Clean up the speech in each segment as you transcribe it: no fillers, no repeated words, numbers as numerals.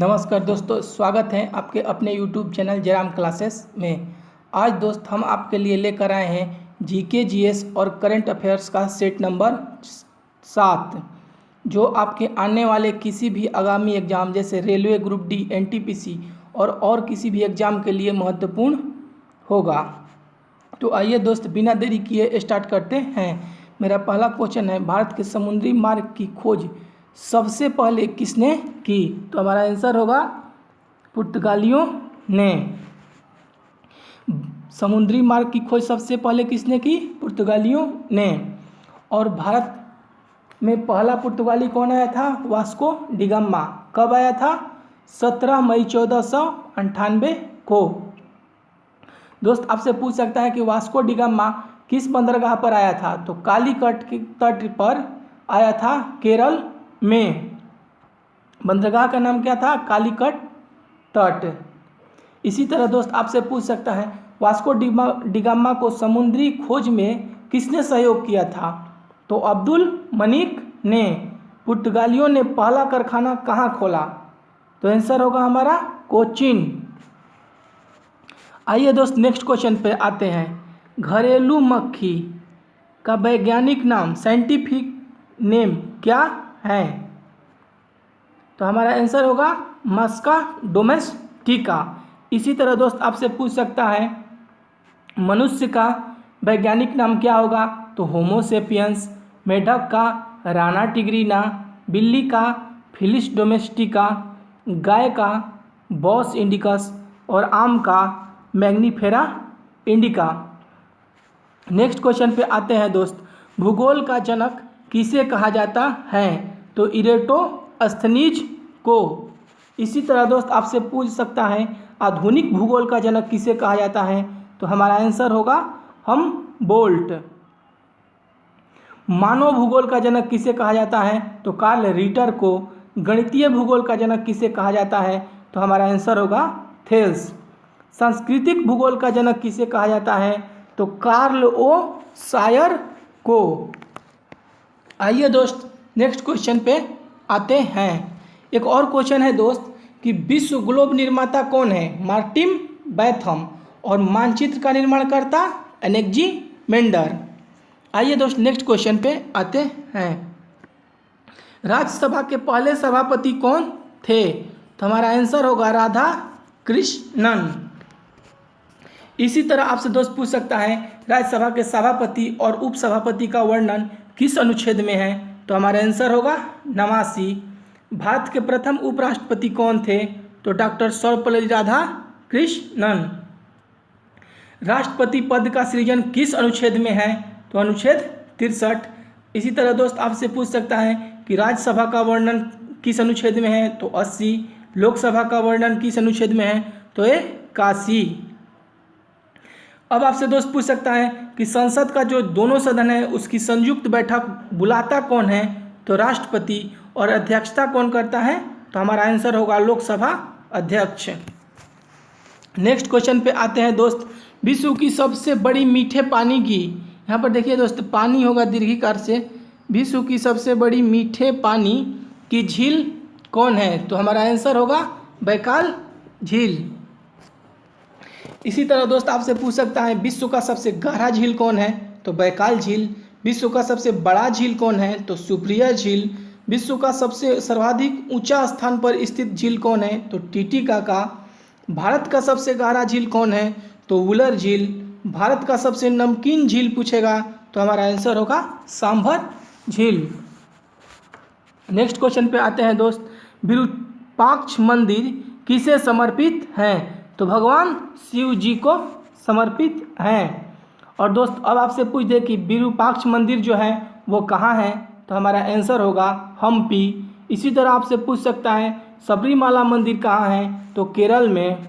नमस्कार दोस्तों, स्वागत है आपके अपने YouTube चैनल जयराम क्लासेस में। आज दोस्त हम आपके लिए लेकर आए हैं जीके जीएस और करंट अफेयर्स का सेट नंबर 7, जो आपके आने वाले किसी भी आगामी एग्जाम जैसे रेलवे ग्रुप डी, एनटीपीसी और किसी भी एग्ज़ाम के लिए महत्वपूर्ण होगा। तो आइए दोस्त, बिना देरी किए स्टार्ट करते हैं। मेरा पहला क्वेश्चन है, भारत के समुद्री मार्ग की खोज सबसे पहले किसने की? तो हमारा आंसर होगा पुर्तगालियों ने। समुद्री मार्ग की खोज सबसे पहले किसने की? पुर्तगालियों ने। और भारत में पहला पुर्तगाली कौन आया था? Vasco da Gama. कब आया था? 17 मई 1498 को। दोस्त आपसे पूछ सकता है कि वास्को डिगामा किस बंदरगाह पर आया था? तो कालीकट के तट पर आया था, केरल में। बंदरगाह का नाम क्या था? कालीकट तट। इसी तरह दोस्त आपसे पूछ सकता है, वास्को डिगामा को समुद्री खोज में किसने सहयोग किया था? तो अब्दुल मनिक ने। पुर्तगालियों ने पहला कारखाना कहाँ खोला? तो आंसर होगा हमारा कोचीन। आइए दोस्त नेक्स्ट क्वेश्चन पे आते हैं। घरेलू मक्खी का वैज्ञानिक नाम, साइंटिफिक नेम क्या है? तो हमारा आंसर होगा मस्का डोमेस्टिका। इसी तरह दोस्त आपसे पूछ सकता है, मनुष्य का वैज्ञानिक नाम क्या होगा? तो होमो सेपियंस। मेढक का राना टिग्रिना। बिल्ली का फिलिस डोमेस्टिका। गाय का बॉस इंडिकस। और आम का मैग्नीफेरा इंडिका। नेक्स्ट क्वेश्चन पे आते हैं दोस्त। भूगोल का जनक किसे कहा जाता है? तो इरेटोस्थनीज को। इसी तरह दोस्त आपसे पूछ सकता है, आधुनिक भूगोल का जनक किसे कहा जाता है? तो हमारा आंसर होगा हमबोल्ट। मानव भूगोल का जनक किसे कहा जाता है? तो कार्ल रिटर को। गणितीय भूगोल का जनक किसे कहा जाता है? तो हमारा आंसर होगा थेल्स। सांस्कृतिक भूगोल का जनक किसे कहा जाता है? तो कार्ल ओ सायर को। आइए दोस्त नेक्स्ट क्वेश्चन पे आते हैं। एक और क्वेश्चन है दोस्त कि विश्व ग्लोब निर्माता कौन है? मार्टिन बैथम। और मानचित्र का निर्माणकर्ता एनेक्जीमेंडर। आइए दोस्त नेक्स्ट क्वेश्चन पे आते हैं। राज्यसभा के पहले सभापति कौन थे? तो हमारा आंसर होगा राधा कृष्णन। इसी तरह आपसे दोस्त पूछ सकता है, राज्यसभा के सभापति और उपसभापति का वर्णन किस अनुच्छेद में है? तो हमारा आंसर होगा 89। भारत के प्रथम उपराष्ट्रपति कौन थे? तो डॉक्टर सर्वपल्ली राधाकृष्णन। राष्ट्रपति पद का सृजन किस अनुच्छेद में है? तो अनुच्छेद 63। इसी तरह दोस्त आपसे पूछ सकता है कि राज्यसभा का वर्णन किस अनुच्छेद में है? तो 80। लोकसभा का वर्णन किस अनुच्छेद में है? तो 81। अब आपसे दोस्त पूछ सकता है कि संसद का जो दोनों सदन है उसकी संयुक्त बैठक बुलाता कौन है? तो राष्ट्रपति। और अध्यक्षता कौन करता है? तो हमारा आंसर होगा लोकसभा अध्यक्ष। नेक्स्ट क्वेश्चन पे आते हैं दोस्त। विश्व की सबसे बड़ी मीठे पानी की, यहाँ पर देखिए दोस्त, पानी होगा दीर्घिकार से। विश्व की सबसे बड़ी मीठे पानी की झील कौन है? तो हमारा आंसर होगा बैकाल झील। इसी तरह दोस्त आपसे पूछ सकता है, विश्व का सबसे गहरा झील कौन है? तो बैकाल झील। विश्व का सबसे बड़ा झील कौन है? तो सुप्रिया झील। विश्व का सबसे सर्वाधिक ऊंचा स्थान पर स्थित झील कौन है? तो टिटिकाका। भारत का सबसे गहरा झील कौन है? तो वुलर झील। भारत का सबसे नमकीन झील पूछेगा तो हमारा आंसर होगा सांभर झील। नेक्स्ट क्वेश्चन पे आते हैं दोस्त। विरूपाक्ष मंदिर किसे समर्पित है? तो भगवान शिव जी को समर्पित हैं। और दोस्त अब आपसे पूछ दे कि विरूपाक्ष मंदिर जो है वो कहाँ है? तो हमारा आंसर होगा हम्पी। इसी तरह आपसे पूछ सकता है, सबरीमाला मंदिर कहाँ है? तो केरल में।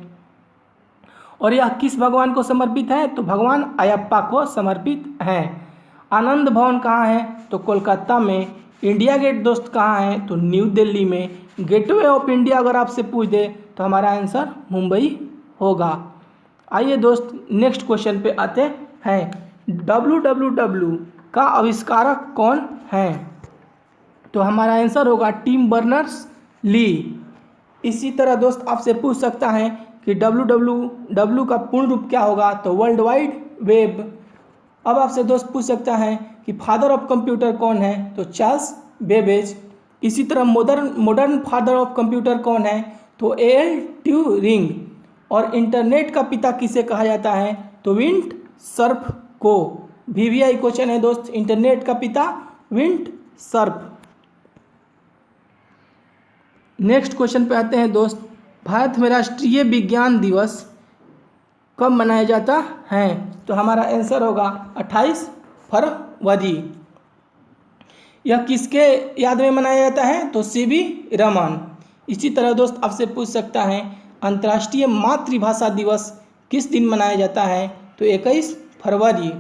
और यह किस भगवान को समर्पित है? तो भगवान अयप्पा को समर्पित है। आनंद भवन कहाँ है? तो कोलकाता में। इंडिया गेट दोस्त कहाँ है? तो न्यू दिल्ली में। गेटवे ऑफ इंडिया अगर आपसे पूछ दे तो हमारा आंसर मुंबई होगा। आइए दोस्त नेक्स्ट क्वेश्चन पे आते हैं। WWW का आविष्कारक कौन है? तो हमारा आंसर होगा टिम बर्नर्स ली। इसी तरह दोस्त आपसे पूछ सकता है कि www का पूर्ण रूप क्या होगा, तो वर्ल्ड वाइड वेब। अब आपसे दोस्त पूछ सकता है कि फादर ऑफ कंप्यूटर कौन है, तो चार्ल्स बेबेज। इसी तरह मॉडर्न फादर ऑफ कंप्यूटर कौन है, तो एल ट्यूरिंग। और इंटरनेट का पिता किसे कहा जाता है, तो विंट सर्फ को। VVI क्वेश्चन है दोस्त, इंटरनेट का पिता विंट सर्फ। नेक्स्ट क्वेश्चन पे आते हैं दोस्त, भारत में राष्ट्रीय विज्ञान दिवस कब मनाया जाता है, तो हमारा आंसर होगा 28 फरवरी। यह किसके याद में मनाया जाता है, तो CV रमन। इसी तरह दोस्त आपसे पूछ सकता है अंतर्राष्ट्रीय मातृभाषा दिवस किस दिन मनाया जाता है, तो 21 फरवरी।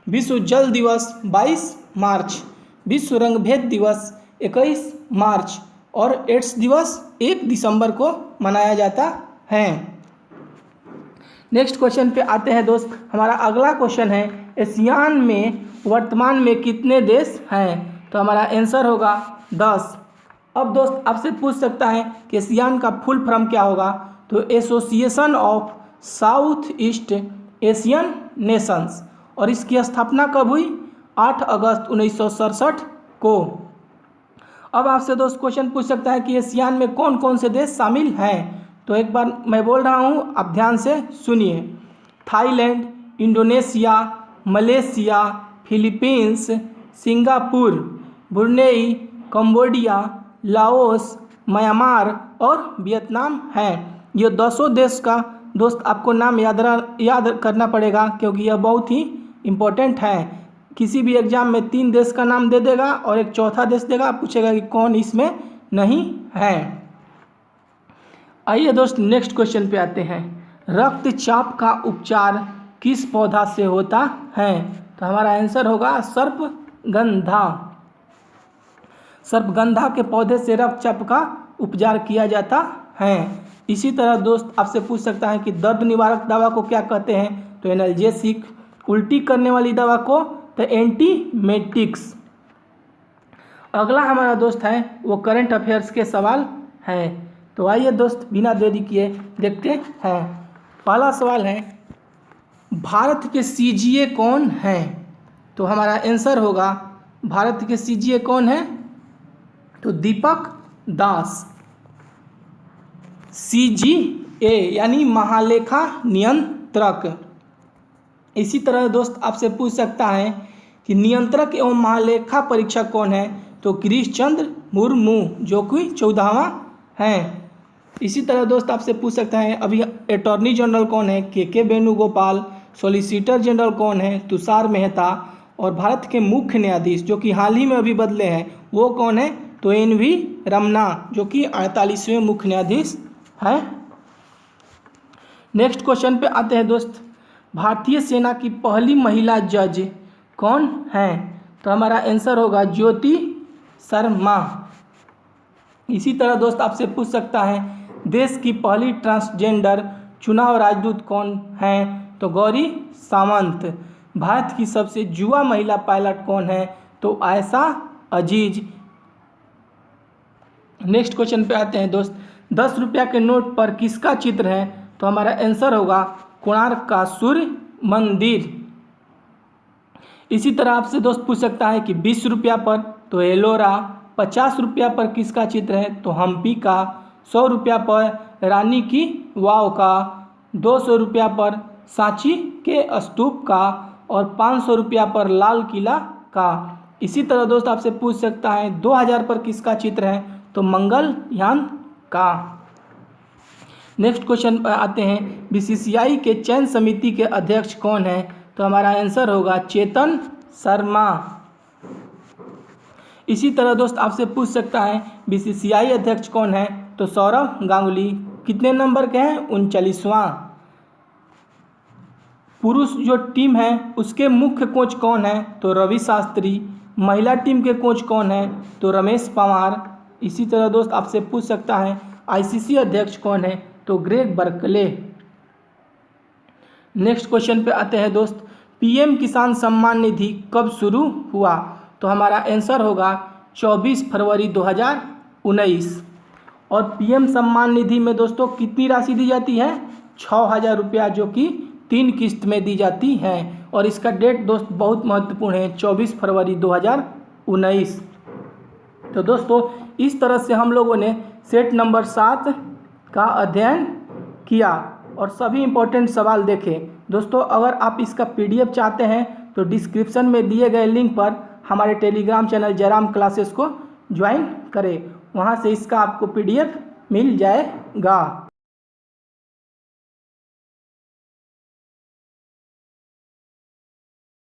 विश्व जल दिवस 22 मार्च, विश्व रंगभेद दिवस 21 मार्च और एड्स दिवस 1 दिसंबर को मनाया जाता है। नेक्स्ट क्वेश्चन पे आते हैं दोस्त, हमारा अगला क्वेश्चन है एशियान में वर्तमान में कितने देश हैं, तो हमारा आंसर होगा 10। अब दोस्त आपसे पूछ सकता है कि एशियान का फुल फॉर्म क्या होगा, तो association of south east Asian Nations. और इसकी स्थापना कब हुई, 8 अगस्त 1967 को। अब आपसे दोस्त क्वेश्चन पूछ सकता है कि एशियान में कौन कौन से देश शामिल हैं, तो एक बार मैं बोल रहा हूँ, आप ध्यान से सुनिए। Thailand, Indonesia, Malaysia, Philippines, Singapore, Brunei, Cambodia, Laos, Myanmar और वियतनाम हैं। ये 10 देश का दोस्त आपको नाम याद करना पड़ेगा, क्योंकि यह बहुत ही इम्पोर्टेंट है। किसी भी एग्जाम में 3 देश का नाम दे देगा और एक चौथा देश देगा, पूछेगा कि कौन इसमें नहीं है। आइए दोस्त नेक्स्ट क्वेश्चन पे आते हैं, रक्तचाप का उपचार किस पौधा से होता है, तो हमारा आंसर होगा सर्पगंधा। सर्पगंधा के पौधे से रक्तचाप का उपचार किया जाता है। इसी तरह दोस्त आपसे पूछ सकता है कि दर्द निवारक दवा को क्या कहते हैं, तो एनाल्जेसिक। उल्टी करने वाली दवा को तो एंटीमेटिक्स। अगला हमारा दोस्त है वो करंट अफेयर्स के सवाल है, तो आइए दोस्त बिना देरी किए देखते हैं। पहला सवाल है भारत के CGA कौन है, तो हमारा आंसर होगा भारत के CGA कौन है, तो दीपक दास। CGA यानी महालेखा नियंत्रक। इसी तरह दोस्त आपसे पूछ सकता है कि नियंत्रक एवं महालेखा परीक्षक कौन है, तो गिरीश चंद्र मुर्मू, जो कि 14वां है। इसी तरह दोस्त आपसे पूछ सकता है अभी अटॉर्नी जनरल कौन है, के वेणुगोपाल। सॉलिसिटर जनरल कौन है, तुषार मेहता। और भारत के मुख्य न्यायाधीश जो कि हाल ही में अभी बदले हैं वो कौन है, तो NV रमना, जो कि 48वें मुख्य न्यायाधीश है। नेक्स्ट क्वेश्चन पे आते हैं दोस्त, भारतीय सेना की पहली महिला जज कौन है, तो हमारा आंसर होगा ज्योति शर्मा। इसी तरह दोस्त आपसे पूछ सकता है देश की पहली ट्रांसजेंडर चुनाव राजदूत कौन है, तो गौरी सावंत। भारत की सबसे युवा महिला पायलट कौन है, तो आयशा अजीज। नेक्स्ट क्वेश्चन पे आते हैं दोस्त, 10 रुपया के नोट पर किसका चित्र है, तो हमारा आंसर होगा कोणार्क का सूर्य मंदिर। इसी तरह आपसे दोस्त पूछ सकता है कि 20 रुपया पर तो एलोरा, 50 रुपया पर किसका चित्र है, तो हम्पी का, 100 रुपया पर रानी की वाव का, 200 रुपया पर सांची के स्तूप का और 500 रुपया पर लाल किला का। इसी तरह दोस्त आपसे पूछ सकता है 2000 पर किसका चित्र है, तो मंगलयान का। नेक्स्ट क्वेश्चन पर आते हैं BCCI के चयन समिति के अध्यक्ष कौन है, तो हमारा आंसर होगा चेतन शर्मा। इसी तरह दोस्त आपसे पूछ सकता है BCCI अध्यक्ष कौन है, तो सौरव गांगुली। कितने नंबर के हैं, 39वां। पुरुष जो टीम है उसके मुख्य कोच कौन है, तो रवि शास्त्री। महिला टीम के कोच कौन है, तो रमेश पवार। इसी तरह दोस्त आपसे पूछ सकता है ICC अध्यक्ष कौन है, तो ग्रेग बर्कले। नेक्स्ट क्वेश्चन पे आते हैं दोस्त, PM किसान सम्मान निधि कब शुरू हुआ, तो हमारा आंसर होगा 24 फरवरी 2019। और पीएम सम्मान निधि में दोस्तों कितनी राशि दी जाती है? 6,000 रुपया, जो कि 3 किस्त में दी जाती है। और इसका डेट दोस्त बहुत महत्वपूर्ण है, 24 फरवरी 2019। तो दोस्तों इस तरह से हम लोगों ने सेट नंबर 7 का अध्ययन किया और सभी इम्पोर्टेंट सवाल देखे। दोस्तों अगर आप इसका PDF चाहते हैं तो डिस्क्रिप्शन में दिए गए लिंक पर हमारे टेलीग्राम चैनल जयराम क्लासेस को ज्वाइन करें, वहाँ से इसका आपको PDF मिल जाएगा।